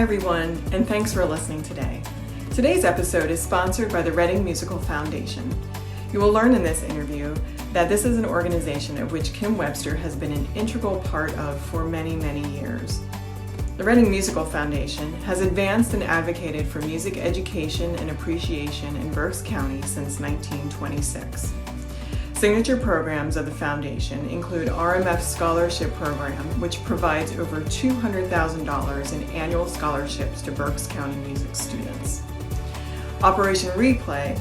everyone, and thanks for listening today. Today's episode is sponsored by the Reading Musical Foundation. You will learn in this interview that this is an organization of which Kim Webster has been an integral part of for many, many years. The Reading Musical Foundation has advanced and advocated for music education and appreciation in Berks County since 1926. Signature programs of the foundation include RMF Scholarship Program, which provides over $200,000 in annual scholarships to Berks County music students. Operation Replay,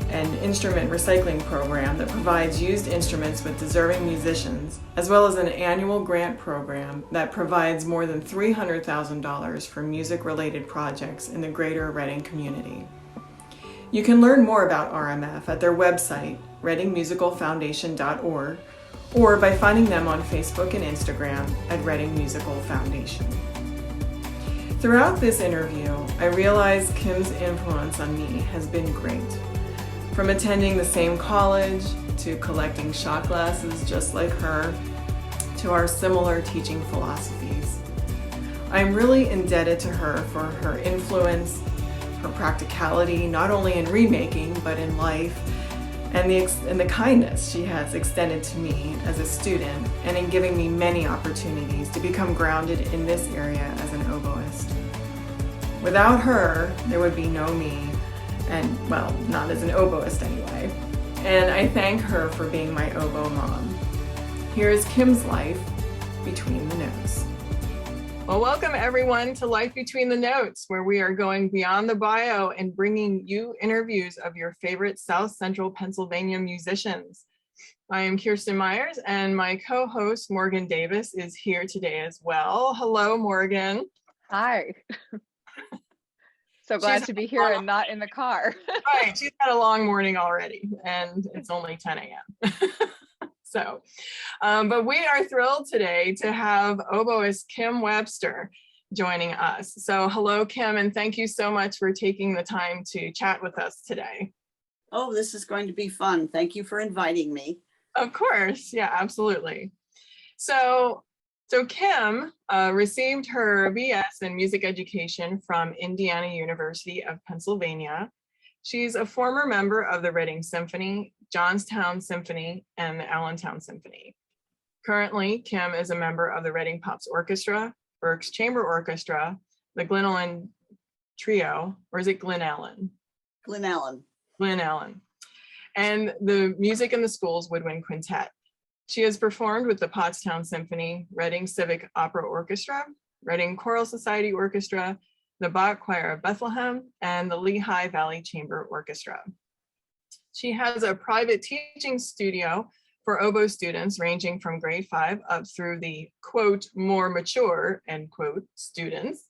an instrument recycling program that provides used instruments with deserving musicians, as well as an annual grant program that provides more than $300,000 for music-related projects in the greater Reading community. You can learn more about RMF at their website, readingmusicalfoundation.org, or by finding them on Facebook and Instagram at Reading Musical Foundation. Throughout this interview, I realized Kim's influence on me has been great. From attending the same college, to collecting shot glasses just like her, to our similar teaching philosophies. I'm really indebted to her for her influence, her practicality, not only in remaking, but in life, and the kindness she has extended to me as a student, and in giving me many opportunities to become grounded in this area as an oboist. Without her, there would be no me, and well, not as an oboist anyway. And I thank her for being my oboe mom. Here is Kim's life between the notes. Well, welcome everyone to Life Between the Notes, where we are going beyond the bio and bringing you interviews of your favorite South Central Pennsylvania musicians. I am Kirsten Myers, and my co-host Morgan Davis is here today as well. Hello, Morgan. Hi. So glad to be here and not in the car. Right, she's had a long morning already, and it's only 10 a.m. So, but we are thrilled today to have Oboist Kim Webster joining us. So hello, Kim, and thank you so much for taking the time to chat with us today. Oh, this is going to be fun. Thank you for inviting me. Of course, yeah, absolutely. So Kim received her BS in music education from Indiana University of Pennsylvania. She's a former member of the Reading Symphony, Johnstown Symphony, and the Allentown Symphony. Currently, Kim is a member of the Reading Pops Orchestra, Berks Chamber Orchestra, the Glen Ellen Trio, or is it Glen Allen? Glen Allen. Glen Allen. And the Music in the Schools Woodwind Quintet. She has performed with the Pottstown Symphony, Reading Civic Opera Orchestra, Reading Choral Society Orchestra, the Bach Choir of Bethlehem, and the Lehigh Valley Chamber Orchestra. She has a private teaching studio for oboe students ranging from grade 5 up through the, quote, more mature, end quote, students.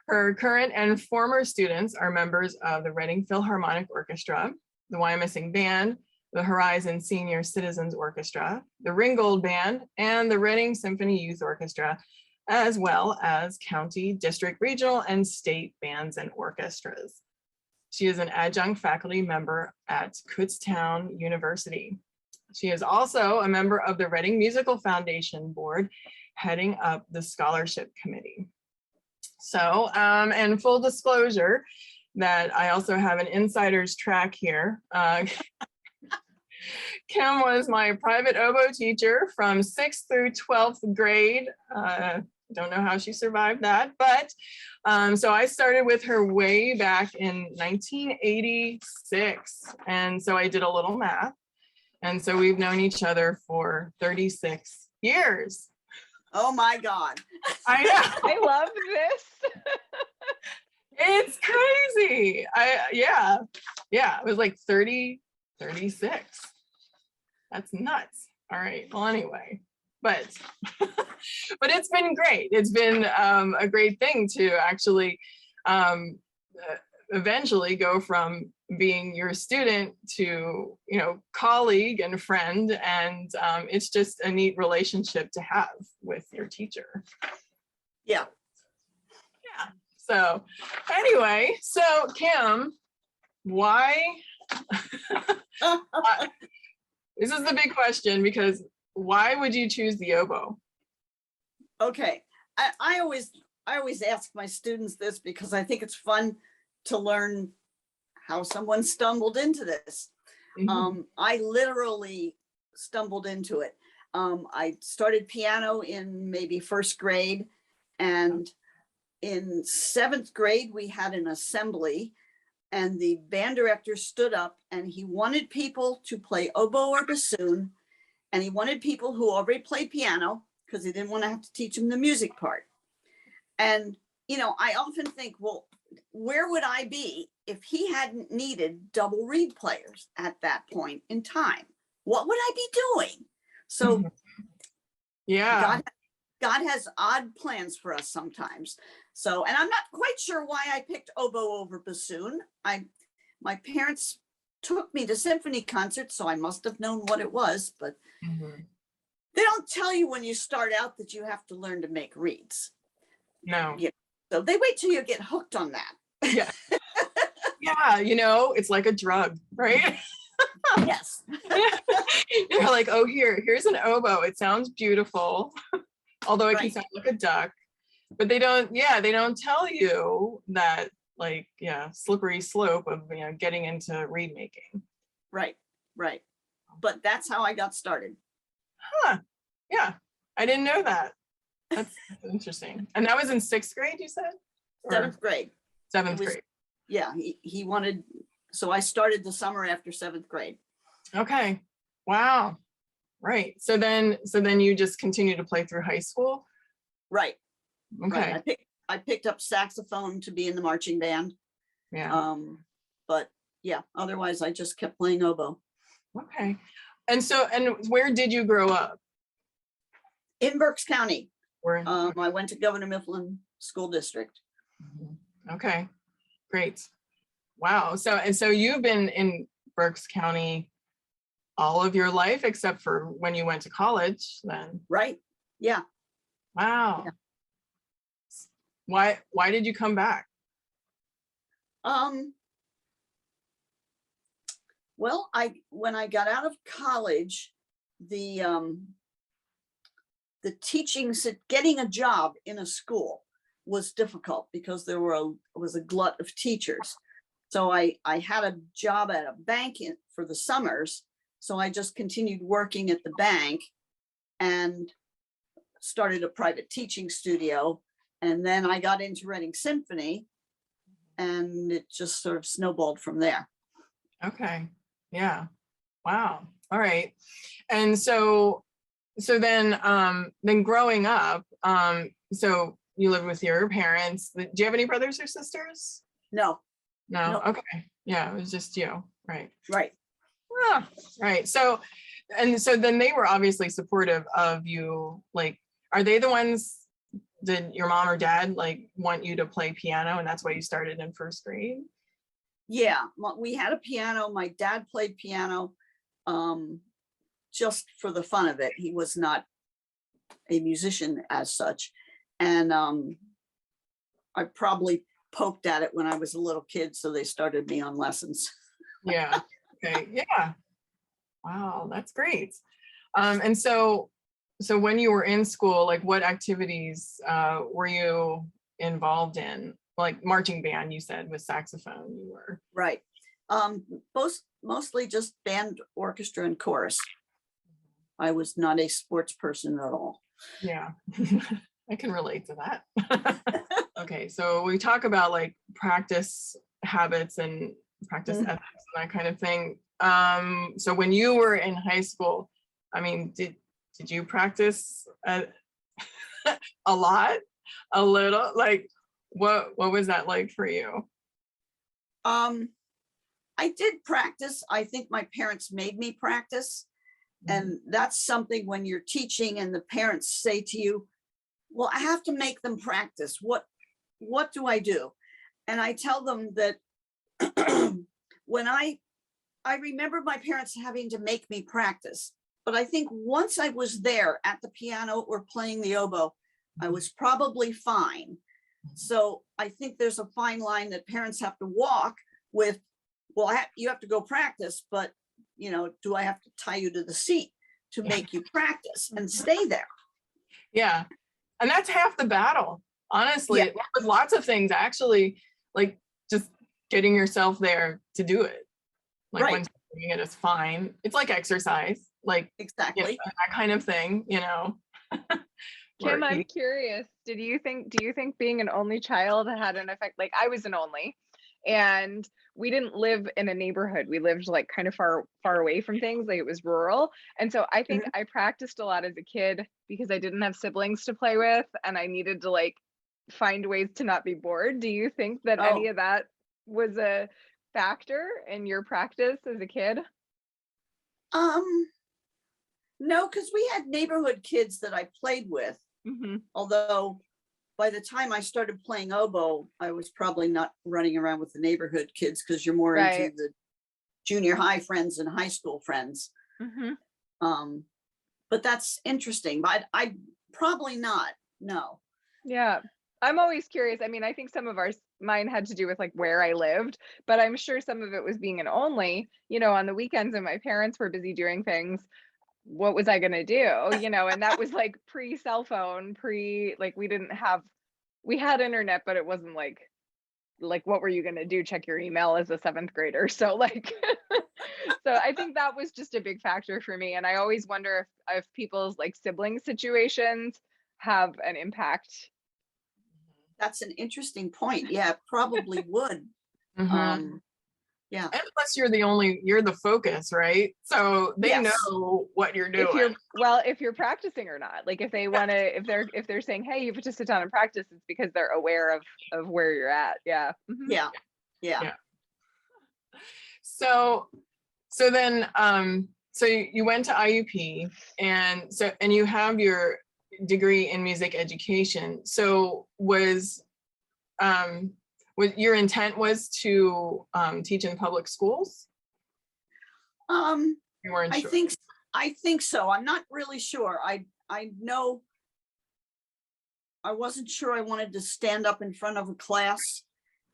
Her current and former students are members of the Reading Philharmonic Orchestra, the Wyomissing Band, the Horizon Senior Citizens Orchestra, the Ringgold Band, and the Reading Symphony Youth Orchestra, as well as county, district, regional, and state bands and orchestras. She is an adjunct faculty member at Kutztown University. She is also a member of the Reading Musical Foundation Board, heading up the scholarship committee. So, and full disclosure that I also have an insider's track here. Kim was my private oboe teacher from 6th through 12th grade. Don't know how she survived that, but so I started with her way back in 1986. And so I did a little math. And so we've known each other for 36 years. Oh my God. I know. I love this. It's crazy. Yeah, it was like 36. That's nuts. All right, well, anyway, but it's been great. It's been a great thing to actually eventually go from being your student to, you know, colleague and friend. And it's just a neat relationship to have with your teacher. Yeah. Yeah. So anyway, so Kim, why? This is the big question, because why would you choose the oboe? Okay. I always I always ask my students this because I think it's fun to learn how someone stumbled into this. I literally stumbled into it. I started piano in maybe first grade, and in seventh grade, we had an assembly, and the band director stood up and he wanted people to play oboe or bassoon, and he wanted people who already played piano because he didn't want to have to teach them the music part. And, you know, I often think, well, where would I be if he hadn't needed double reed players at that point in time? What would I be doing? So yeah, God has odd plans for us sometimes. So, and I'm not quite sure why I picked oboe over bassoon. My parents took me to symphony concerts, so I must have known what it was, but they don't tell you when you start out that you have to learn to make reeds. no. Yeah. So they wait till you get hooked on that. Yeah. Yeah, you know, it's like a drug, right? Yes. You're like, oh, here's an oboe. It sounds beautiful, although it can sound like a duck. But they don't tell you that, like, slippery slope of, you know, getting into reed making. Right. But that's how I got started. Huh. Yeah. I didn't know that. That's interesting. And that was in sixth grade, you said? Seventh grade. Seventh grade. Yeah, he wanted, so I started the summer after seventh grade. Okay. Wow. Right. So then you just continue to play through high school? Right. Okay. Right. I picked up saxophone to be in the marching band. Yeah. But yeah, otherwise I just kept playing oboe. Okay. And where did you grow up? In Berks County. Where? I went to Governor Mifflin School District. Okay. Great. Wow. So you've been in Berks County all of your life except for when you went to college then? Right. Yeah. Wow. Yeah. Why did you come back? Well, when I got out of college, the teaching, getting a job in a school was difficult because there was a glut of teachers. So I had a job at a bank for the summers. So I just continued working at the bank and started a private teaching studio. And then I got into Reading Symphony, and it just sort of snowballed from there. Okay. Yeah. Wow. All right. And so then growing up, so you lived with your parents. Do you have any brothers or sisters? No. Okay. Yeah, it was just you. Right. Right. Ah, right. So then they were obviously supportive of you. Like, are they the ones, did your mom or dad like want you to play piano and that's why you started in first grade? Yeah, we had a piano. My dad played piano just for the fun of it. He was not a musician as such. And I probably poked at it when I was a little kid, so they started me on lessons. Yeah. Okay. Yeah. Wow, that's great. And so when you were in school, like what activities were you involved in? Like marching band, you said, with saxophone you were. Right. Mostly just band, orchestra, and chorus. I was not a sports person at all. Yeah, I can relate to that. Okay, so we talk about like practice habits and practice ethics and that kind of thing. So when you were in high school, I mean, did you practice a lot, a little? Like, what was that like for you? I did practice. I think my parents made me practice. And that's something when you're teaching and the parents say to you, well, I have to make them practice. What do I do? And I tell them that when I remember my parents having to make me practice, but I think once I was there at the piano or playing the oboe, I was probably fine. So I think there's a fine line that parents have to walk with. Well, you have to go practice, but you know, do I have to tie you to the seat to make you practice and stay there? Yeah. And that's half the battle. honestly, Yeah. with lots of things, actually, like just getting yourself there to do it. Like when Right. doing it is fine. It's like exercise, like Exactly. that kind of thing, Kim, Or I'm curious. Do you think being an only child had an effect? Like I was an only, and we didn't live in a neighborhood. We lived like kind of far away from things. Like it was rural. And so I think I practiced a lot as a kid because I didn't have siblings to play with and I needed to like find ways to not be bored. Do you think that any Oh. of that was a factor in your practice as a kid? No, because we had neighborhood kids that I played with. Mm-hmm. Although by the time I started playing oboe, I was probably not running around with the neighborhood kids because you're more Right. into the junior high friends and high school friends. Mm-hmm. But that's interesting. But I probably not. No. Yeah. I'm always curious. I mean, I think some of mine had to do with like where I lived, but I'm sure some of it was being an only, on the weekends and my parents were busy doing things. What was I going to do? And that was like pre cell phone, like we had internet, but it wasn't like what were you going to do? Check your email as a 7th grader. So like, so I think that was just a big factor for me. And I always wonder if people's like sibling situations have an impact. That's an interesting point. Yeah, it probably would. Yeah. And plus you're the focus, right? So they Yes. know what you're doing. If you're practicing or not, like if they want to, if they're saying, hey, you have to sit down and practice, it's because they're aware of where you're at. Yeah. Mm-hmm. Yeah. So then, so you went to IUP and you have your degree in music education. So was your intent was to teach in public schools? You weren't sure. I think so. I'm not really sure. I know I wasn't sure I wanted to stand up in front of a class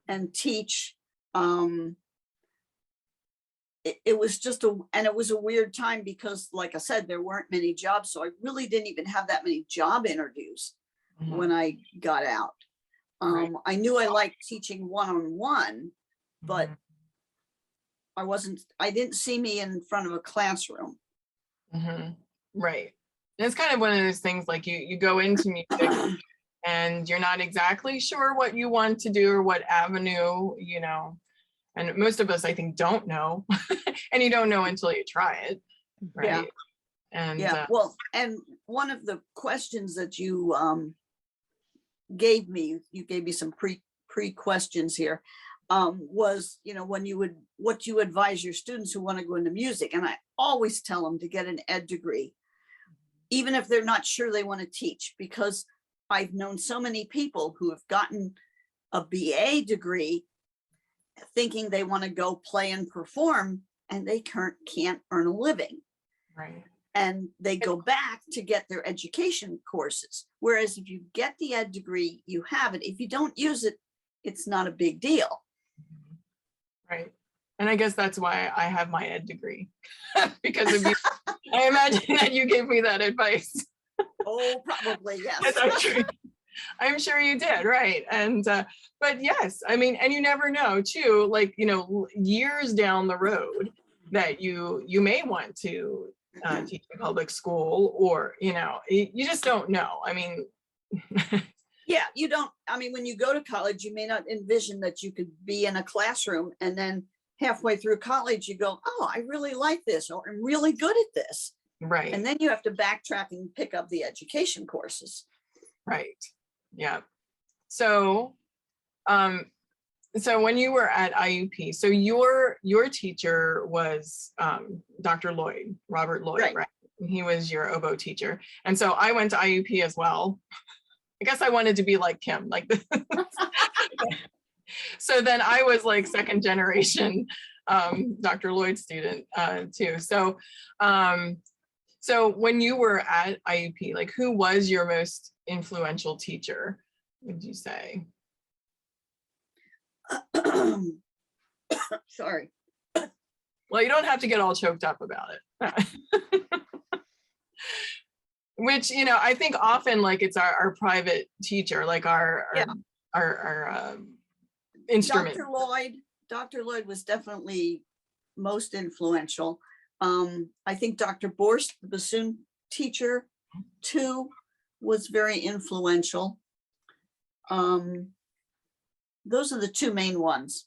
and teach. It was just it was a weird time because, like I said, there weren't many jobs. So I really didn't even have that many job interviews when I got out. I knew I liked teaching one-on-one, but I didn't see me in front of a classroom. Right. And it's kind of one of those things like you go into music and you're not exactly sure what you want to do or what avenue, and most of us, I think, don't know. And you don't know until you try it. Right. Yeah. And well, and one of the questions that you gave me some pre questions here, was, what you advise your students who want to go into music. And I always tell them to get an ed degree, even if they're not sure they want to teach, because I've known so many people who have gotten a BA degree thinking they want to go play and perform, and they can't earn a living. Right. And they go back to get their education courses. Whereas if you get the ed degree, you have it. If you don't use it, it's not a big deal. Right. And I guess that's why I have my ed degree. Because of you. I imagine that you gave me that advice. Oh, probably, yes. I'm sure you did, right? And but yes, I mean, and you never know too, like, years down the road that you may want to teach in public school, or you just don't know. I mean, yeah, you don't. I mean, when you go to college, you may not envision that you could be in a classroom, and then halfway through college, you go, "Oh, I really like this," or "I'm really good at this." Right. And then you have to backtrack and pick up the education courses. Right. Yeah. So, so when you were at IUP, so your teacher was Dr. Lloyd, Robert Lloyd, right? He was your oboe teacher. And so I went to IUP as well. I guess I wanted to be like Kim, like this. So then I was like second generation Dr. Lloyd student too. So, so when you were at IUP, like who was your most influential teacher, would you say? Sorry. Well, you don't have to get all choked up about it. which, you know, I think often like it's our private teacher, like our instrument. Dr. Lloyd was definitely most influential. I think Dr. Borst, the bassoon teacher, too, was very influential. Those are the two main ones.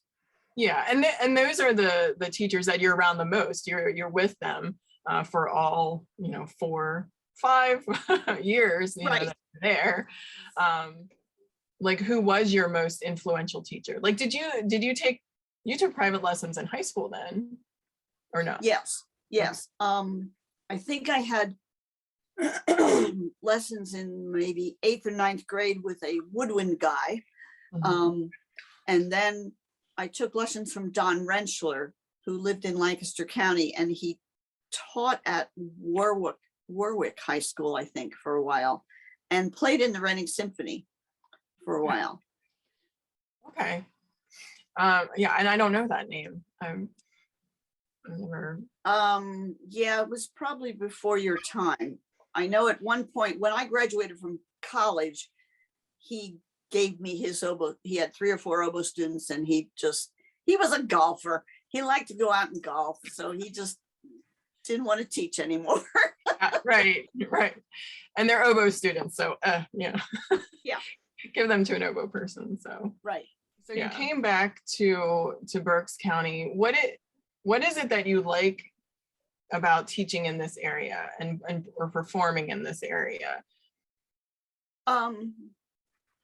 Yeah, and those are the teachers that you're around the most. You're with them for all, you know, 4, 5 years, you know, that you're there. Like, who was your most influential teacher? Like, you took private lessons in high school then, or no? Yes. I think I had lessons in maybe 8th or 9th grade with a woodwind guy. And then I took lessons from Don Rentschler, who lived in Lancaster County, and he taught at Warwick High School, I think, for a while, and played in the Reading Symphony for a while. Okay. Yeah, and I don't know that name. I've never. Yeah, it was probably before your time. I know at one point when I graduated from college, he gave me his oboe. He had 3 or 4 oboe students, and he was a golfer. He liked to go out and golf, so he just didn't want to teach anymore. Right. And they're oboe students, so yeah. Yeah. Give them to an oboe person. So right. So you came back to Berks County. What is it that you like about teaching in this area and or performing in this area?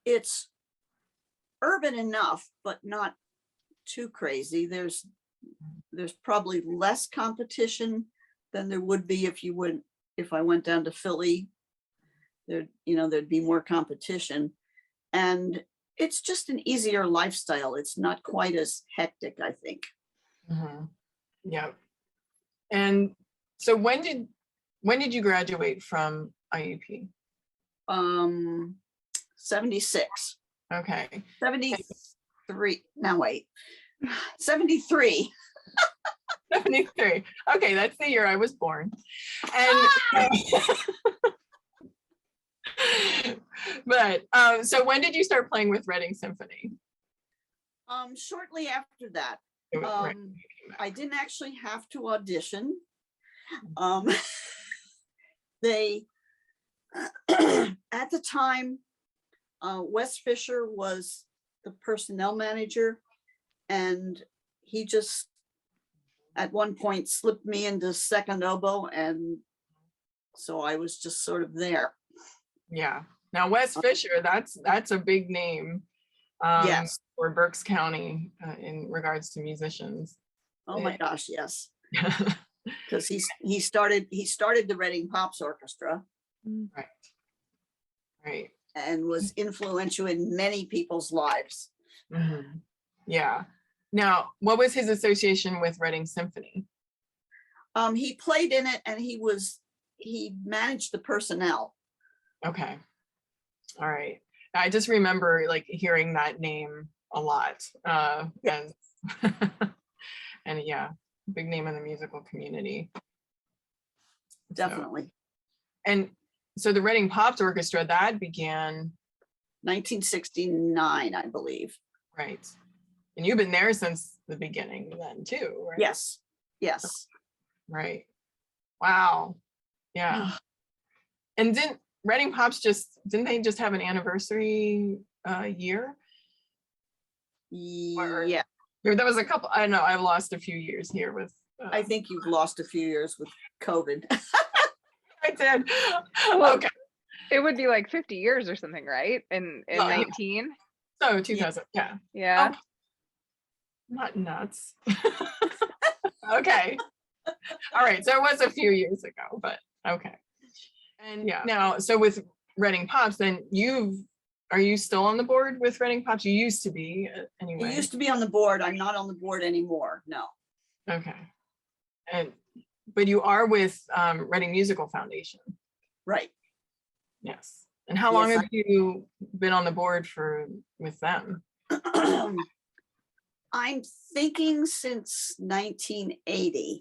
It's urban enough, but not too crazy. There's probably less competition than there would be if I went down to Philly. There'd be more competition, and it's just an easier lifestyle. It's not quite as hectic, I think. Yeah. And so when did you graduate from IUP? 76. Okay. 73. Now wait. 73. 73. Okay, that's the year I was born. And but so when did you start playing with Reading Symphony? Shortly after that. I didn't actually have to audition. They at the time, Wes Fisher was the personnel manager, and he just at one point slipped me into second oboe, and so I was just sort of there. Yeah. Now Wes Fisher, that's a big name. Yes. For Berks County in regards to musicians. Oh my gosh, yes. Because he started the Reading Pops Orchestra. Right. And was influential in many people's lives. Yeah. Now, what was his association with Reading Symphony? He played in it, and he managed the personnel. Okay. All right. I just remember like hearing that name a lot. And yeah, big name in the musical community. Definitely. So, and so the Reading Pops Orchestra, that began 1969, I believe. Right. And you've been there since the beginning then too, right? Yes. Right. Wow. Yeah. And didn't Reading Pops didn't they have an anniversary year? Yeah. That was a couple, I don't know, I've lost a few years here with. I think you've lost a few years with COVID. I did. Well, okay. It would be like 50 years or something, right? In 19? So 2000, yeah. Yeah. Oh, not nuts. Okay. All right. So it was a few years ago, but okay. And yeah. Now, so with Reading Pops, then are you still on the board with Reading Pops? You used to be anyway. I used to be on the board. I'm not on the board anymore. No. Okay. But you are with Reading Musical Foundation. Right. Yes. And how long have you been on the board with them? I'm thinking since 1980.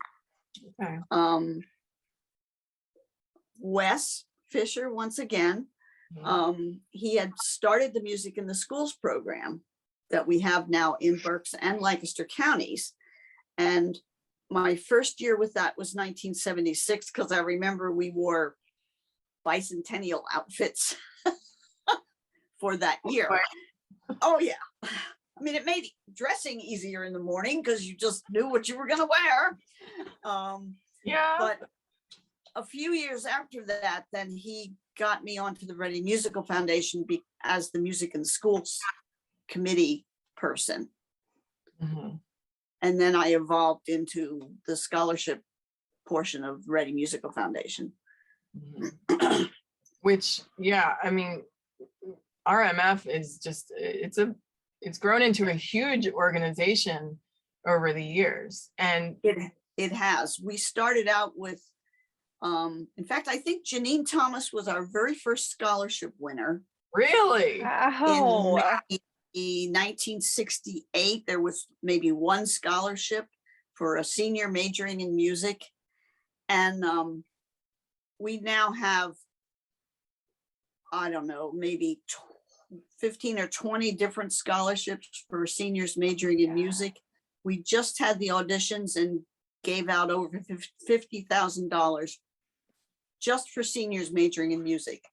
Okay. Wes Fisher once again. He had started the Music in the Schools program that we have now in Berks and Lancaster counties. And my first year with that was 1976, because I remember we wore bicentennial outfits for that year. Oh yeah. I mean, it made dressing easier in the morning because you just knew what you were going to wear. But a few years after that, then he got me onto the Reading Musical Foundation as the Music in the Schools committee person. And then I evolved into the scholarship portion of Reading Musical Foundation. Which, yeah, I mean, RMF is just, it's grown into a huge organization over the years. And it has. We started out with, in fact, I think Janine Thomas was our very first scholarship winner. Really? Wow. In 1968, there was maybe one scholarship for a senior majoring in music. And we now have, I don't know, maybe 15 or 20 different scholarships for seniors majoring in music. We just had the auditions and gave out over $50,000 just for seniors majoring in music.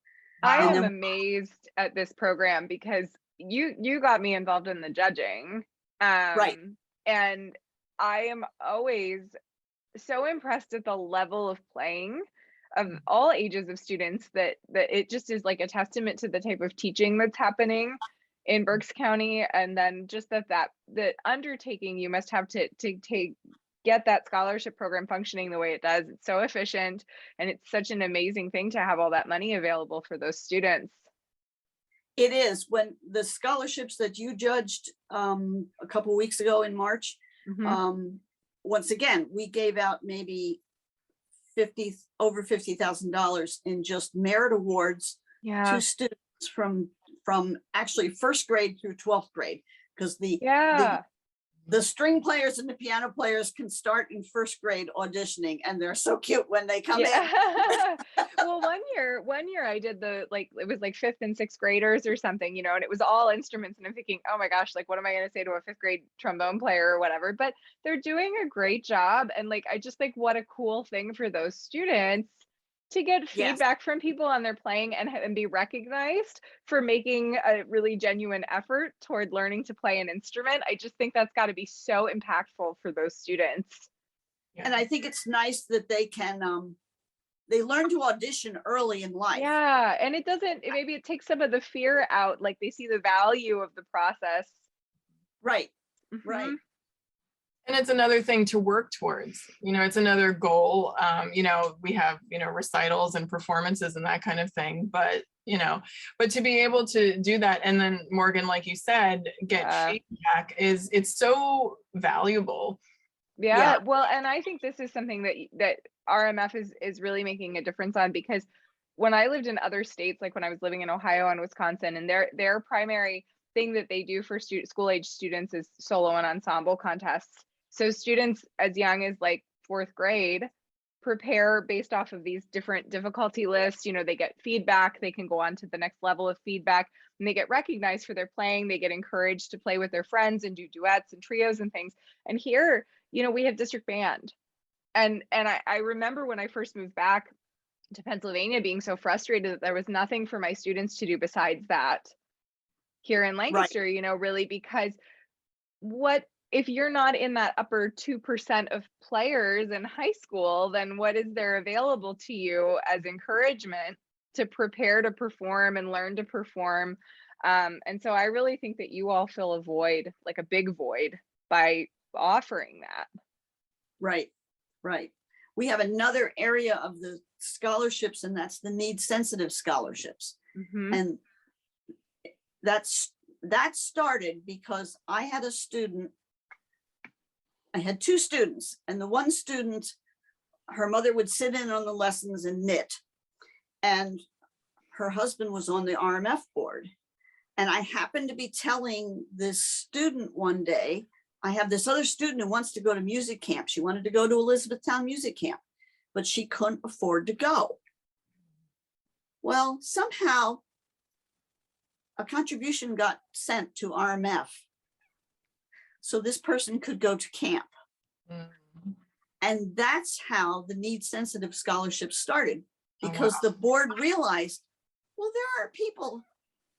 I am amazed at this program because you got me involved in the judging. Right. And I am always so impressed at the level of playing of all ages of students that it just is like a testament to the type of teaching that's happening in Berks County. And then just that undertaking you must have to get that scholarship program functioning the way it does. It's so efficient, and it's such an amazing thing to have all that money available for those students. It is. When the scholarships that you judged a couple of weeks ago in March, once again, we gave out maybe over $50,000 in just merit awards to students from actually first grade through 12th grade, because the string players and the piano players can start in first grade auditioning, and they're so cute when they come in. Well, one year I did it was like 5th and 6th graders or something, and it was all instruments, and I'm thinking, oh my gosh, like what am I going to say to a 5th grade trombone player or whatever? But they're doing a great job, and I just think what a cool thing for those students to get feedback from people on their playing and be recognized for making a really genuine effort toward learning to play an instrument. I just think that's got to be so impactful for those students. And I think it's nice that they can they learn to audition early in life. Yeah, and maybe it takes some of the fear out, like they see the value of the process. Right. Right. And it's another thing to work towards, it's another goal. We have, recitals and performances and that kind of thing, but to be able to do that. And then Morgan, like you said, get feedback it's so valuable. Yeah. Well, and I think this is something that RMF is really making a difference on, because when I lived in other states, like when I was living in Ohio and Wisconsin, and their primary thing that they do for school age students is solo and ensemble contests. So students as young as like 4th grade prepare based off of these different difficulty lists. They get feedback, they can go on to the next level of feedback, and they get recognized for their playing. They get encouraged to play with their friends and do duets and trios and things. And here, we have district band. And I remember when I first moved back to Pennsylvania being so frustrated that there was nothing for my students to do besides that here in Lancaster, really, because if you're not in that upper 2% of players in high school, then what is there available to you as encouragement to prepare to perform and learn to perform? And so I really think that you all fill a void, like a big void, by offering that. Right. We have another area of the scholarships, and that's the needs sensitive scholarships. And that started because I had two students, and the one student, her mother would sit in on the lessons and knit, and her husband was on the RMF board. And I happened to be telling this student one day, I have this other student who wants to go to music camp. She wanted to go to Elizabethtown Music Camp, but she couldn't afford to go. Well, somehow a contribution got sent to RMF. So this person could go to camp. And that's how the need sensitive scholarship started, because the board realized, well, there are people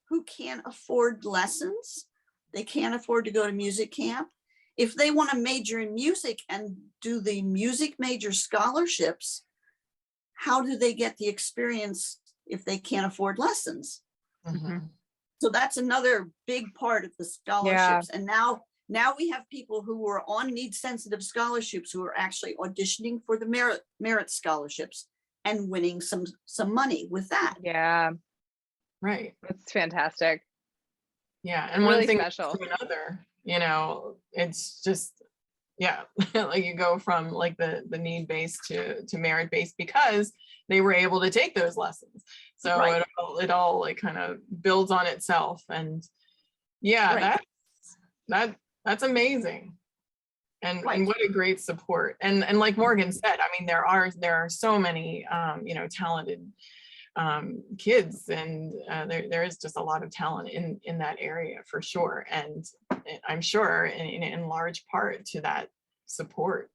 who can't afford lessons. They can't afford to go to music camp. If they want to major in music and do the music major scholarships, how do they get the experience if they can't afford lessons? So that's another big part of the scholarships. And now we have people who are on need sensitive scholarships who are actually auditioning for the merit scholarships and winning some money with that. Yeah. Right. That's fantastic. Yeah. And really one thing special. to another, you know, it's just, yeah, like you go from like the need based to merit based because they were able to take those lessons. So it all like kind of builds on itself. And yeah, that's amazing. And what a great support. And like Morgan said, I mean, there are so many you know, talented kids, and there is just a lot of talent in that area for sure. And I'm sure in large part to that support.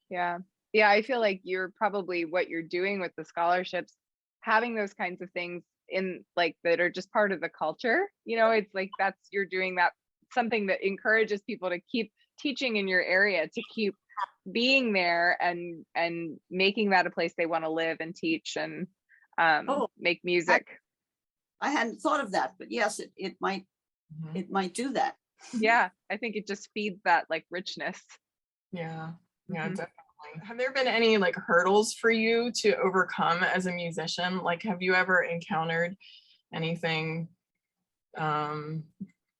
Yeah. Yeah. I feel like you're probably what you're doing with the scholarships, having those kinds of things in like that are just part of the culture. You know, it's like you're doing that, something that encourages people to keep teaching in your area, to keep being there and making that a place they want to live and teach and make music. I hadn't thought of that, but yes, it might do that. Yeah, I think it just feeds that like richness. Yeah, definitely. Have there been any like hurdles for you to overcome as a musician? Like, have you ever encountered anything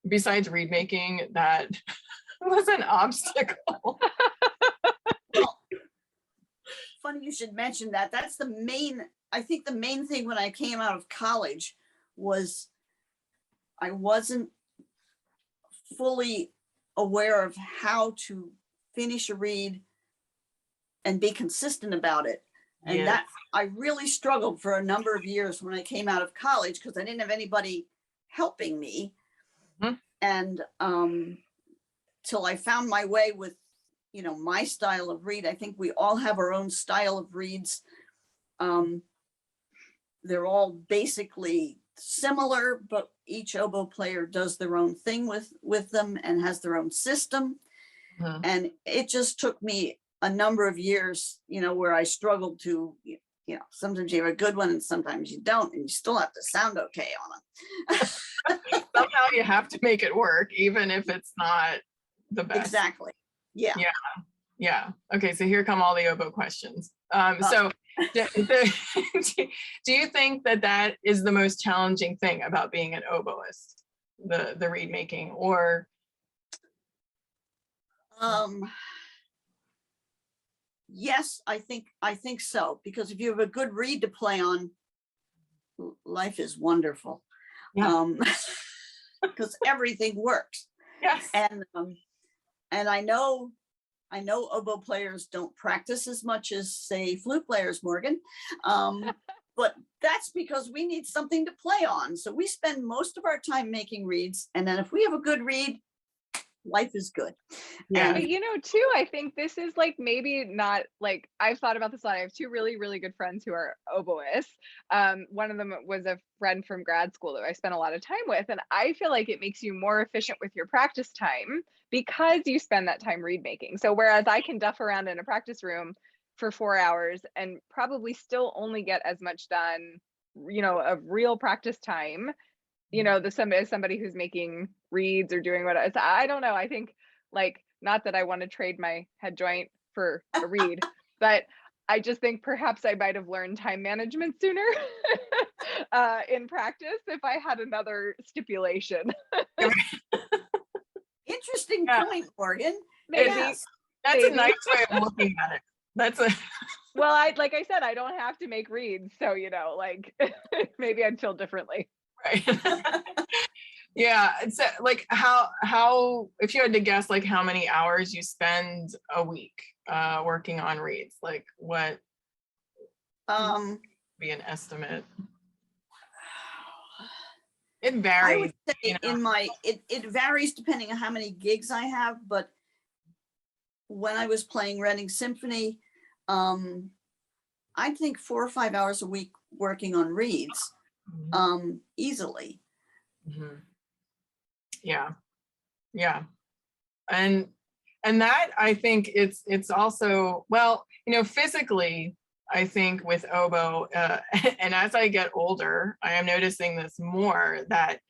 besides reed making that was an obstacle? Well, funny you should mention that. That's I think the main thing when I came out of college was I wasn't fully aware of how to finish a read and be consistent about it. And that I really struggled for a number of years when I came out of college because I didn't have anybody helping me. And till I found my way with, you know, my style of read. I think we all have our own style of reads. They're all basically similar, but each oboe player does their own thing with them and has their own system. And it just took me a number of years, you know, where I struggled to, you know, sometimes you have a good one and sometimes you don't, and you still have to sound okay on them. Somehow you have to make it work, even if it's not the best. Exactly. Yeah. Okay, so here come all the oboe questions. So do you think that is the most challenging thing about being an oboist, the reed making, or? Yes, I think so, because if you have a good reed to play on, life is wonderful. Because everything works. Yes. And I know oboe players don't practice as much as, say, flute players, Morgan. But that's because we need something to play on. So we spend most of our time making reeds. And then if we have a good reed, life is good. Yeah. But you know, too, I think this is like maybe not like, I've thought about this a lot. I have two really, really good friends who are oboists. One of them was a friend from grad school that I spent a lot of time with. And I feel like it makes you more efficient with your practice time because you spend that time reed making. So whereas I can duff around in a practice room for 4 hours and probably still only get as much done, you know, of real practice time, you know, somebody who's making reeds or doing what I don't know. I think, like, not that I want to trade my head joint for a reed, but I just think perhaps I might have learned time management sooner in practice if I had another stipulation. Interesting point, Morgan. Maybe. That's a nice way of looking at it. Well, like I said, I don't have to make reeds, so, you know, like maybe I'd feel differently. Right. Yeah. It's like how if you had to guess like how many hours you spend a week working on reeds, like what be an estimate? It I varies. would say you know. it varies depending on how many gigs I have, but when I was playing Reading Symphony, I think 4 or 5 hours a week working on reeds, easily. Mhm. Yeah. Yeah. And that, I think it's also, well, you know, physically, I think with oboe, and as I get older, I am noticing this more, that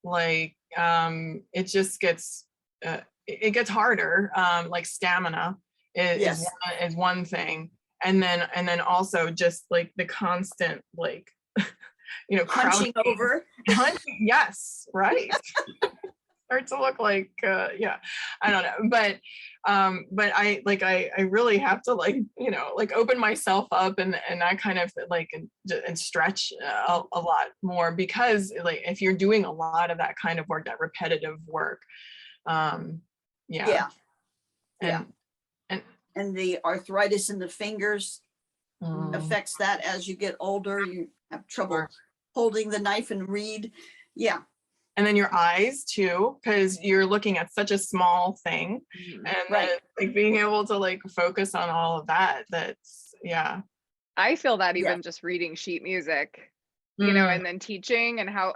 like it just gets it gets harder. Like stamina Yes. is one thing, and then also just like the constant, like, you know, crouching. Hunching over. Yes, right. Start to look like yeah, I don't know, but I really have to, like, you know, like open myself up, and I kind of like and stretch a lot more, because like if you're doing a lot of that kind of work, that repetitive work, yeah. Yeah. and yeah. And the arthritis in the fingers affects that as you get older. You have trouble sure. holding the knife and read. Yeah. And then your eyes too, because you're looking at such a small thing, and Right. then like being able to like focus on all of that, that's, yeah. I feel that Yeah. even just reading sheet music, you know, and then teaching, and how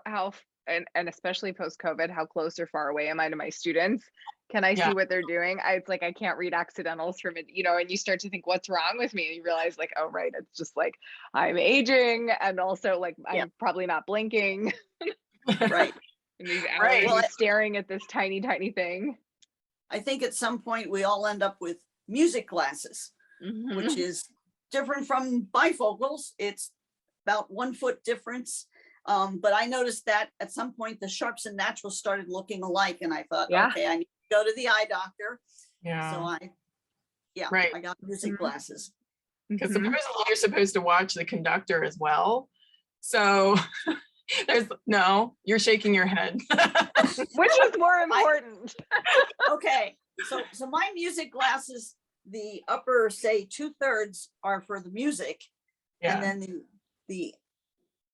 and especially post COVID, how close or far away am I to my students? Can I Yeah. see what they're doing? It's like I can't read accidentals from it, you know, and you start to think, what's wrong with me? And you realize, like, oh right, it's just like I'm aging, and also like Yeah. I'm probably not blinking. Right. And these hours Right. of staring at this tiny thing. I think at some point we all end up with music glasses, which is different from bifocals. It's about 1 foot difference. But I noticed that at some point the Sharps and Naturals started looking alike, and I thought, Yeah. okay, I need to go to the eye doctor. Yeah. So Right. I got music glasses. Because supposedly you're supposed to watch the conductor as well. So you're shaking your head. Which is more important? Okay, so my music glasses, the upper, say 2/3 are for the music, Yeah. and then the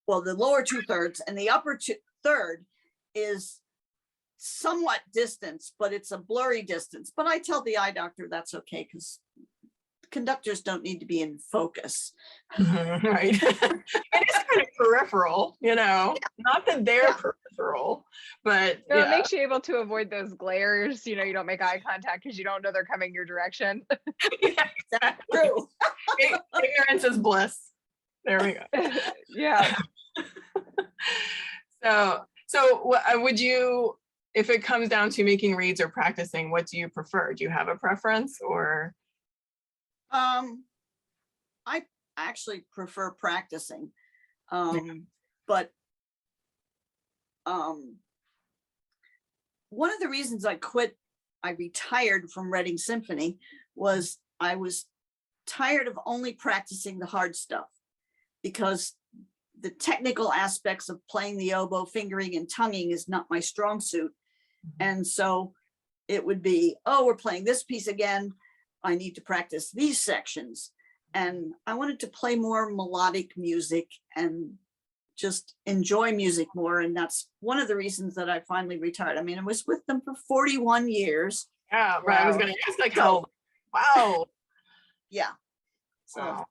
lower 2/3 and the upper third is somewhat distance, but it's a blurry distance. But I tell the eye doctor that's okay, because conductors don't need to be in focus. Right. It is kind of peripheral, you know, not that they're peripheral, but No, it makes you able to avoid those glares. You know, you don't make eye contact because you don't know they're coming your direction. Yeah, exactly. True. Ignorance is bliss. There we go. Yeah. So would you, if it comes down to making reads or practicing, what do you prefer? Do you have a preference, or? I actually prefer practicing. But one of the reasons I retired from Reading Symphony was I was tired of only practicing the hard stuff, because the technical aspects of playing the oboe, fingering and tonguing, is not my strong suit. And so it would be, oh, we're playing this piece again, I need to practice these sections. And I wanted to play more melodic music and just enjoy music more. And that's one of the reasons that I finally retired. I mean, I was with them for 41 years. Yeah, right. I was going to ask, like, how, wow. Yeah. So, wow.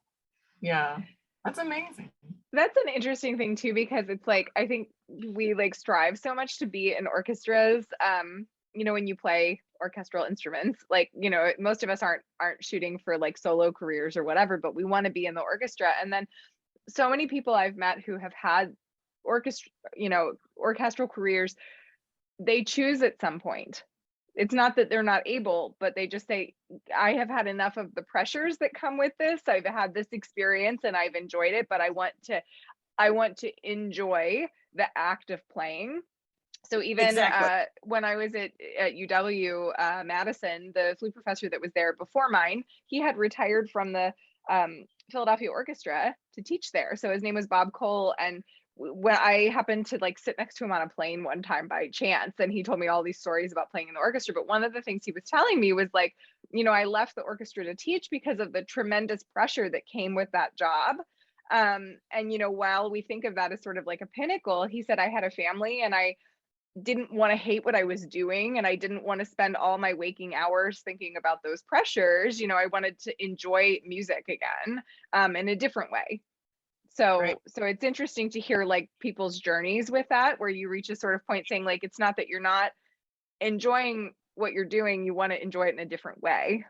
Yeah, that's amazing. That's an interesting thing too, because it's like, I think we like strive so much to be in orchestras. You know, when you play orchestral instruments, like, you know, most of us aren't shooting for like solo careers or whatever, but we want to be in the orchestra. And then so many people I've met who have had orchestral careers, they choose at some point. It's not that they're not able, but they just say, I have had enough of the pressures that come with this. I've had this experience and I've enjoyed it, but I want to enjoy the act of playing. So even when I was at UW Madison, the flute professor that was there before mine, he had retired from the Philadelphia Orchestra to teach there. So his name was Bob Cole, and when I happened to like sit next to him on a plane one time by chance, and he told me all these stories about playing in the orchestra. But one of the things he was telling me was like, you know, I left the orchestra to teach because of the tremendous pressure that came with that job. And, you know, while we think of that as sort of like a pinnacle, he said, I had a family and I didn't want to hate what I was doing. And I didn't want to spend all my waking hours thinking about those pressures. You know, I wanted to enjoy music again, in a different way. So, Right. so it's interesting to hear like people's journeys with that, where you reach a sort of point saying like, it's not that you're not enjoying what you're doing, you want to enjoy it in a different way.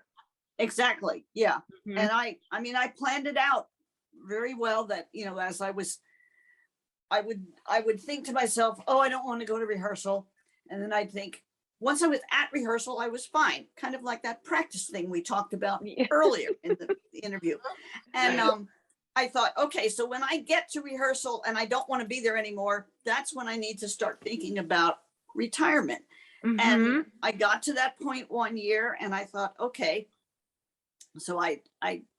Exactly. Yeah. Mhm. And I mean, I planned it out very well that, you know, as I would think to myself, oh, I don't want to go to rehearsal. And then I'd think, once I was at rehearsal, I was fine. Kind of like that practice thing we talked about Yeah. earlier in the interview. And I thought, okay, so when I get to rehearsal and I don't want to be there anymore, that's when I need to start thinking about retirement. Mhm. And I got to that point one year and I thought, okay, so I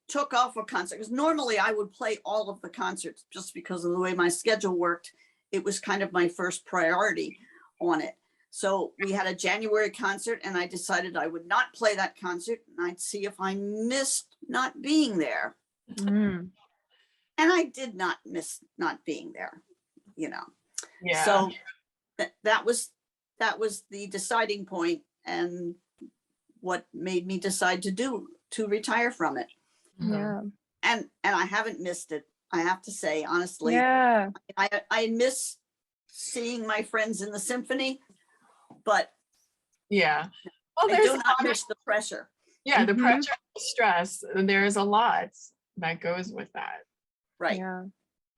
took off a concert, because normally I would play all of the concerts just because of the way my schedule worked. It was kind of my first priority on it. So we had a January concert and I decided I would not play that concert and I'd see if I missed not being there. Mm. And I did not miss not being there, you know. Yeah. So that was the deciding point and what made me decide to retire from it. Mhm. Yeah. And I haven't missed it. I have to say, honestly, Yeah. I miss seeing my friends in the symphony, but Yeah. Well, I there's do a not lot of, miss the pressure. yeah, the Mhm. pressure, the stress, there's a lot that goes with that. Right. Yeah.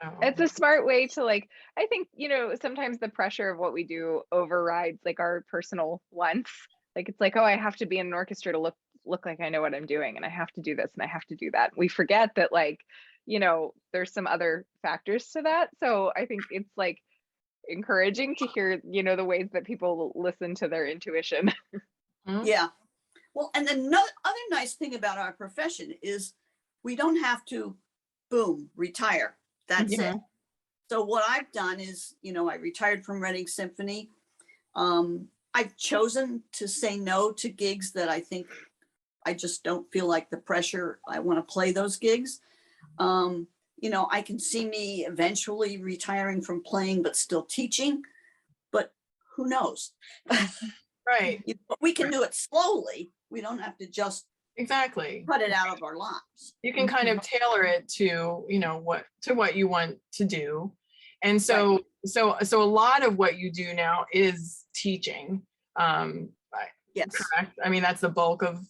So, It's a smart way to like, I think, you know, sometimes the pressure of what we do overrides like our personal wants. Like it's like, oh, I have to be in an orchestra to look like I know what I'm doing and I have to do this and I have to do that. We forget that like, you know, there's some other factors to that. So I think it's like encouraging to hear, you know, the ways that people listen to their intuition. Mhm. Yeah. Well, and then other nice thing about our profession is we don't have to, boom, retire. That's it. Mhm. So what I've done is, you know, I retired from Reading Symphony. I've chosen to say no to gigs that I think I just don't feel like the pressure. I want to play those gigs. You know, I can see me eventually retiring from playing, but still teaching, but who knows? Right. We can do it slowly. We don't have to just Exactly. cut it out of our lives. You can kind of tailor it to, you know, what you want to do. And so a lot of what you do now is teaching. Yes. Correct. I mean, that's the bulk of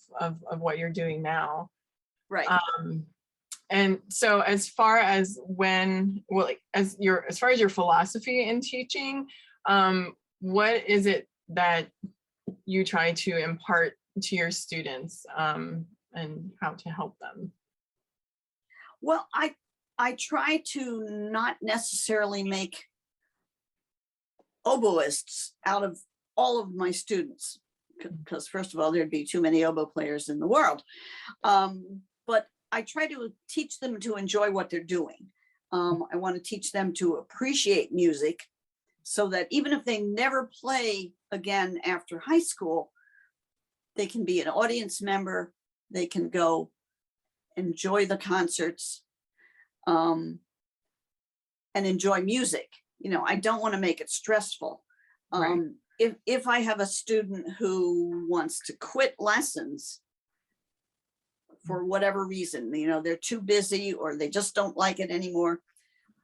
what you're doing now. Right. And so as far as as far as your philosophy in teaching, what is it that you try to impart to your students, and how to help them? Well, I try to not necessarily make oboists out of all of my students, because first of all, there'd be too many oboe players in the world. But I try to teach them to enjoy what they're doing. I want to teach them to appreciate music so that even if they never play again after high school, they can be an audience member. They can go enjoy the concerts, and enjoy music. You know, I don't want to make it stressful. Right. If I have a student who wants to quit lessons for whatever reason, you know, they're too busy or they just don't like it anymore,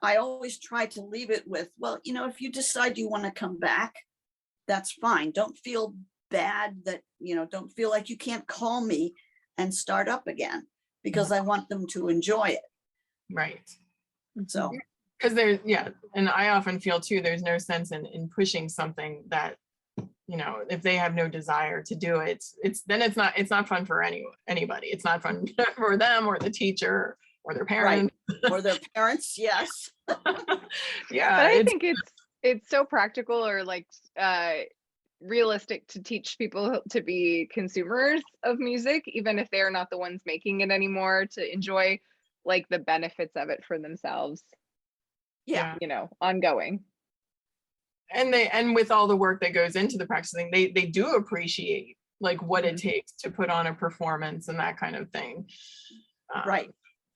I always try to leave it with, well, you know, if you decide you want to come back, that's fine. Don't feel bad that, you know, don't feel like you can't call me and start up again, because I want them to enjoy it. Right. So, Because and I often feel too, there's no sense in pushing something that, you know, if they have no desire to do it, it's not fun for anybody. It's not fun for them or the teacher or their parents. right. Or their parents, yes. Yeah. But I think it's so practical or like realistic to teach people to be consumers of music, even if they're not the ones making it anymore, to enjoy like the benefits of it for themselves. Yeah. You know, ongoing. And with all the work that goes into the practicing, they do appreciate like what it takes to put on a performance and that kind of thing. Right.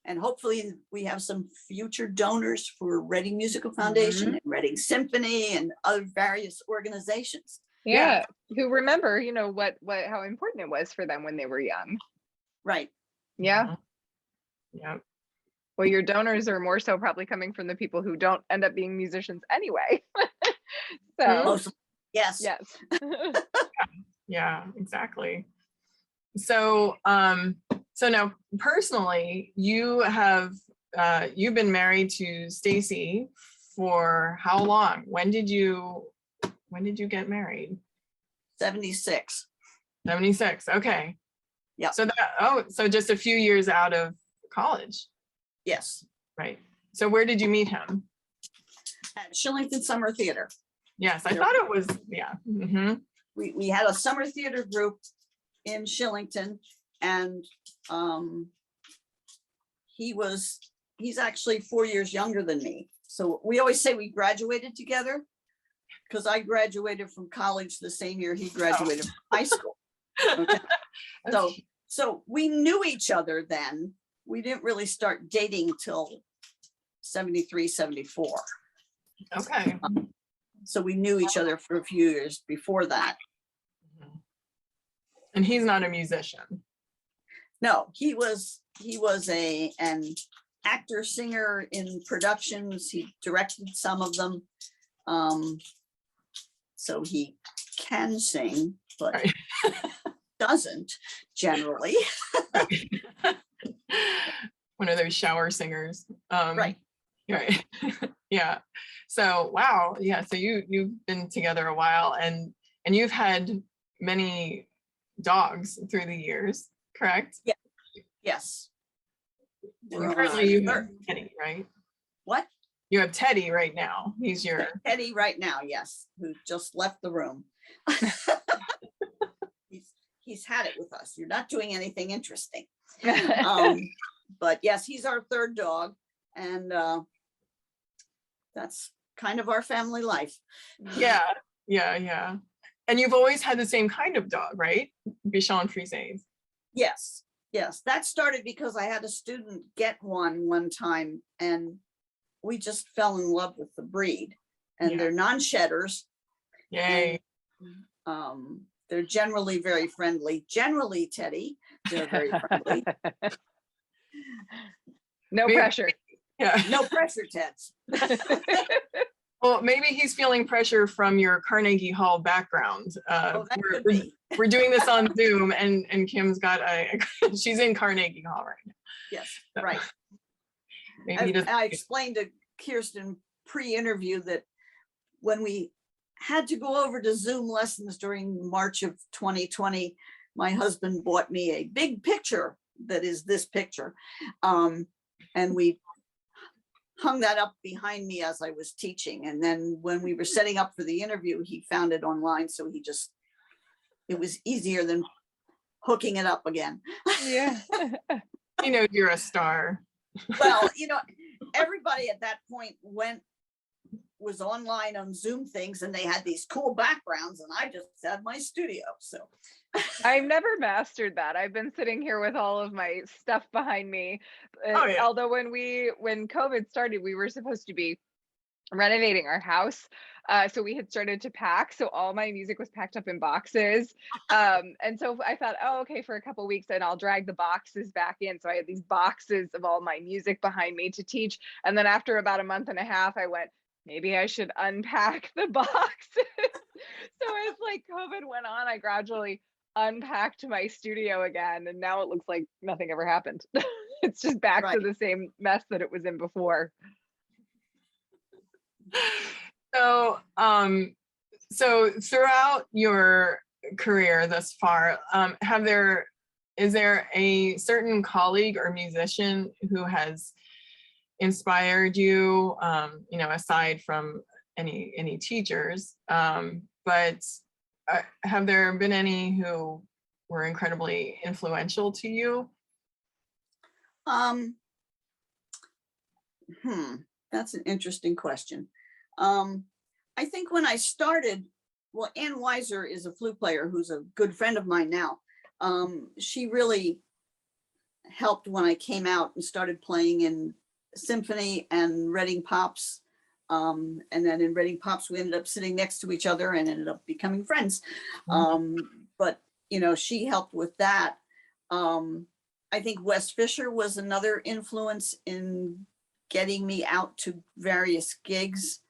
And hopefully we have some future donors for Reading Musical Foundation and Reading Symphony and other various organizations. Yeah. Who remember, you know, how important it was for them when they were young. Right. Yeah. Yeah. Well, your donors are more so probably coming from the people who don't end up being musicians anyway. So Yes. yes. Yeah, exactly. So so now personally, you have you've been married to Stacy for how long? When did you get married? 76. 76. Okay. Yeah. So so just a few years out of college. Yes. Right. So where did you meet him? At Shillington Summer Theater. Yes, I thought it was, yeah. We had a summer theater group in Shillington, and he's actually 4 years younger than me. So we always say we graduated together, because I graduated from college the same year he graduated from high school. Okay. So we knew each other then. We didn't really start dating till 73, 74. Okay. So we knew each other for a few years before that. And he's not a musician. No, he was an actor, singer in productions. He directed some of them. So he can sing, but Right. doesn't generally. One of those shower singers. Right. Right. Yeah. So wow. Yeah. So you've been together a while, and you've had many dogs through the years, correct? Yeah. Yes. And currently you have Teddy, right? What? You have Teddy right now. He's your Teddy right now, yes, who just left the room. He's had it with us. You're not doing anything interesting. But yes, he's our third dog, and that's kind of our family life. Yeah. And you've always had the same kind of dog, right? Bichon Frise. Yes. That started because I had a student get one time, and we just fell in love with the breed. And they're non-shedders. Yay. And, they're generally very friendly. Generally, Teddy, they're very friendly. No pressure. Yeah. No pressure, Teds. Well, maybe he's feeling pressure from your Carnegie Hall background. We're doing this on Zoom, and Kim's got she's in Carnegie Hall right now. Yes, So, right. Maybe I explained to Kirsten pre-interview that when we had to go over to Zoom lessons during March of 2020, my husband bought me a big picture that is this picture. And we hung that up behind me as I was teaching. And then when we were setting up for the interview, he found it online. So it was easier than hooking it up again. Yeah. you know you're a star. Well, everybody at that point was online on Zoom things, and they had these cool backgrounds, and I just had my studio. So I've never mastered that. I've been sitting here with all of my stuff behind me. Yeah. Although when COVID started, we were supposed to be renovating our house. So we had started to pack. So all my music was packed up in boxes. And so I thought, okay, for a couple of weeks, and I'll drag the boxes back in. So I had these boxes of all my music behind me to teach. And then after about a month and a half, I went, maybe I should unpack the boxes. So as COVID went on, I gradually unpacked my studio again, and now it looks like nothing ever happened. It's just back to the same mess that it was in before. So so throughout your career thus far, is there a certain colleague or musician who has inspired you, aside from any teachers, but have there been any who were incredibly influential to you? That's an interesting question. I think when I started, Ann Weiser is a flute player who's a good friend of mine now. She really helped when I came out and started playing in Symphony and Reading Pops. And then in Reading Pops, we ended up sitting next to each other and ended up becoming friends. But, you know, she helped with that. I think Wes Fisher was another influence in getting me out to various gigs.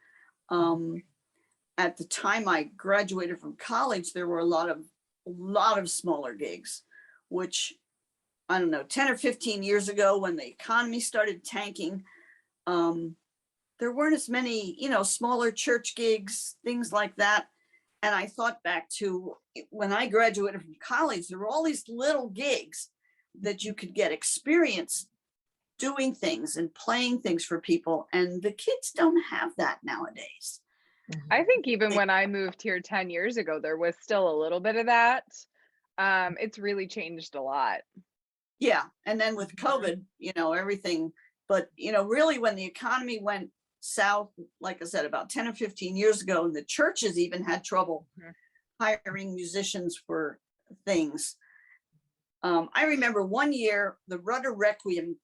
At the time I graduated from college, there were a lot of smaller gigs, which, I don't know, 10 or 15 years ago when the economy started tanking, there weren't as many, you know, smaller church gigs, things like that. And I thought back to when I graduated from college, there were all these little gigs that you could get experience doing things and playing things for people. And the kids don't have that nowadays. I think even when I moved here 10 years ago, there was still a little bit of that. It's really changed a lot. Yeah. And then with COVID, you know, everything, but, you know, really when the economy went south, like I said, about 10 or 15 years ago, and the churches even had trouble hiring musicians for things. I remember one year, the Rudder Requiem,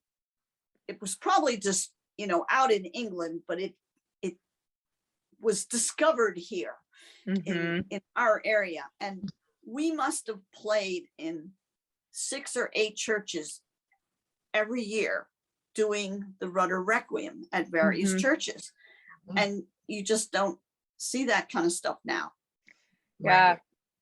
it was probably just, you know, out in England, but it was discovered here in our area. And we must have played in 6 or 8 churches every year doing the Rudder Requiem at various churches. And you just don't see that kind of stuff now. Yeah.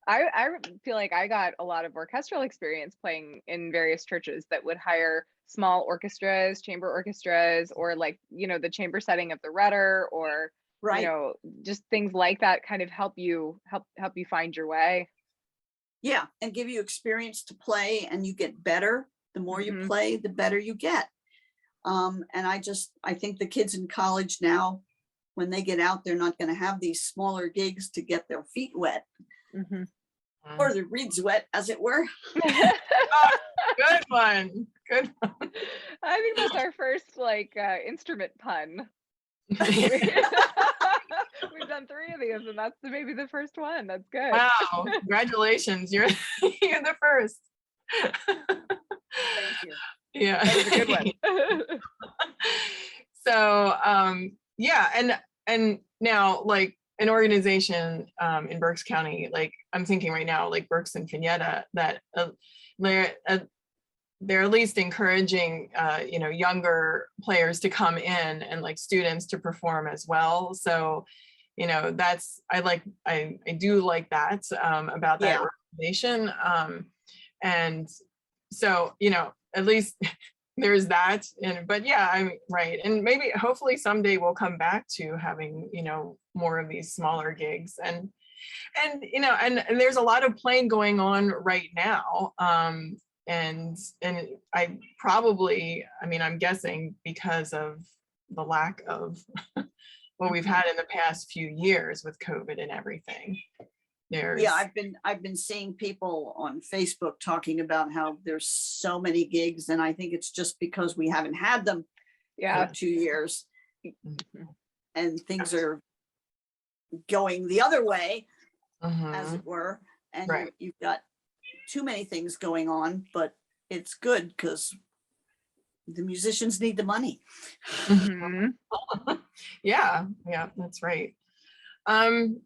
Right. I feel like I got a lot of orchestral experience playing in various churches that would hire small orchestras, chamber orchestras, or like, you know, the chamber setting of the Rudder, or you know, just things like that kind of help you find your way. Yeah, and give you experience to play, and you get better. The more you play, the better you get. And I think the kids in college now, when they get out, they're not going to have these smaller gigs to get their feet wet or their reeds wet, as it were. Good one. Good one. I think that's our first like instrument pun. We've done 3 of these, and that's maybe the first one. That's good. Wow! Congratulations, you're the first. Thank you. Yeah, that was a good one. So yeah, and now like an organization in Berks County, like I'm thinking right now, like Berks and Finetta, that they're at least encouraging you know, younger players to come in and like students to perform as well. So you know, that's I do like that about that organization. And so, you know, at least there's that. But yeah, I'm right. And maybe hopefully someday we'll come back to having, you know, more of these smaller gigs, and you know, and there's a lot of playing going on right now. And I probably, I mean, I'm guessing because of the lack of what we've had in the past few years with COVID and everything. I've been seeing people on Facebook talking about how there's so many gigs, and I think it's just because we haven't had them for 2 years, and things are going the other way, as it were, and you've got too many things going on, but it's good because the musicians need the money. Yeah, that's right.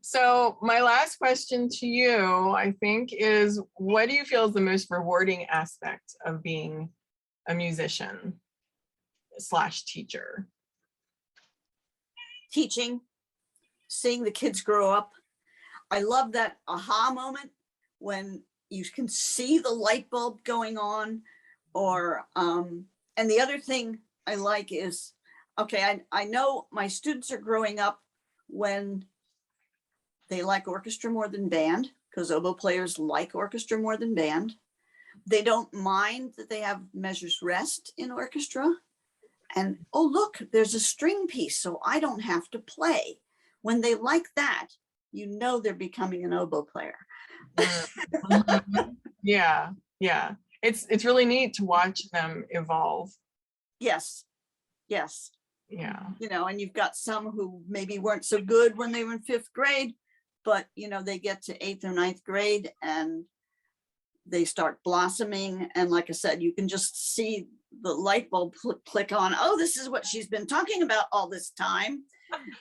So my last question to you, I think, is what do you feel is the most rewarding aspect of being a musician / teacher? Teaching, seeing the kids grow up. I love that aha moment when you can see the light bulb going on, or and the other thing I like is, okay, I know my students are growing up when they like orchestra more than band, because oboe players like orchestra more than band. They don't mind that they have measures rest in orchestra. And, oh, look, there's a string piece, so I don't have to play. When they like that, you know they're becoming an oboe player. Yeah. It's really neat to watch them evolve. Yes. Yeah. You know, and you've got some who maybe weren't so good when they were in 5th grade, but, you know, they get to 8th or 9th grade and they start blossoming. And like I said, you can just see the light bulb click on, oh, this is what she's been talking about all this time,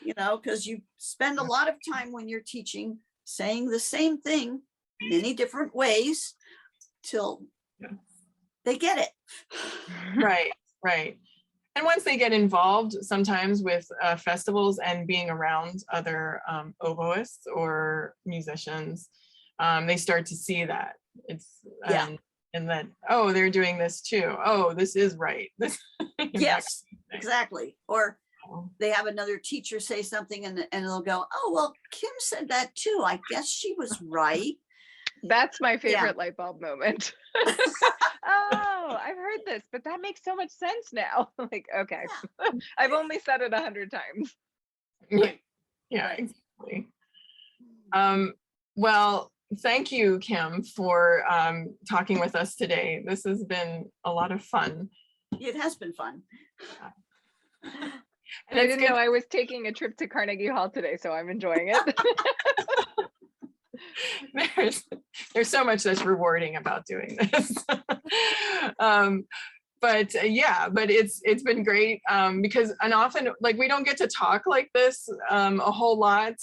you know, because you spend a lot of time when you're teaching saying the same thing many different ways till they get it. Right, right. And once they get involved sometimes with festivals and being around other oboists or musicians, they start to see that it's and that, oh, they're doing this too. Oh, this is right. This yes, exactly. Or they have another teacher say something and they'll go, oh, well, Kim said that too. I guess she was right. That's my favorite light bulb moment. Oh, I've heard this, but that makes so much sense now. Like, okay, I've only said it 100 times. Yeah, exactly. Well, thank you, Kim, for talking with us today. This has been a lot of fun. It has been fun. And I didn't know I was taking a trip to Carnegie Hall today, so I'm enjoying it. There's so much that's rewarding about doing this. But it's been great because often like we don't get to talk like this a whole lot,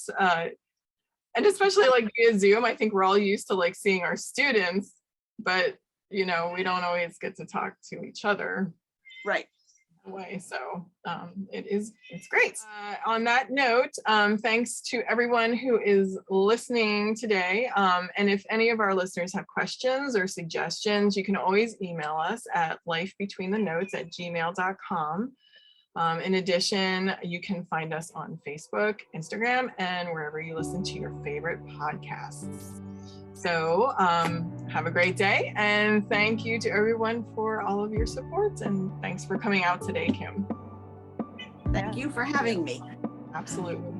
and especially like via Zoom. I think we're all used to like seeing our students, but you know, we don't always get to talk to each other right away. So it's great. On that note, thanks to everyone who is listening today. And if any of our listeners have questions or suggestions, you can always email us at lifebetweenthenotes@gmail.com. In addition, you can find us on Facebook, Instagram, and wherever you listen to your favorite podcasts. So have a great day, and thank you to everyone for all of your support, and thanks for coming out today, Kim. Thank you for having me. Absolutely.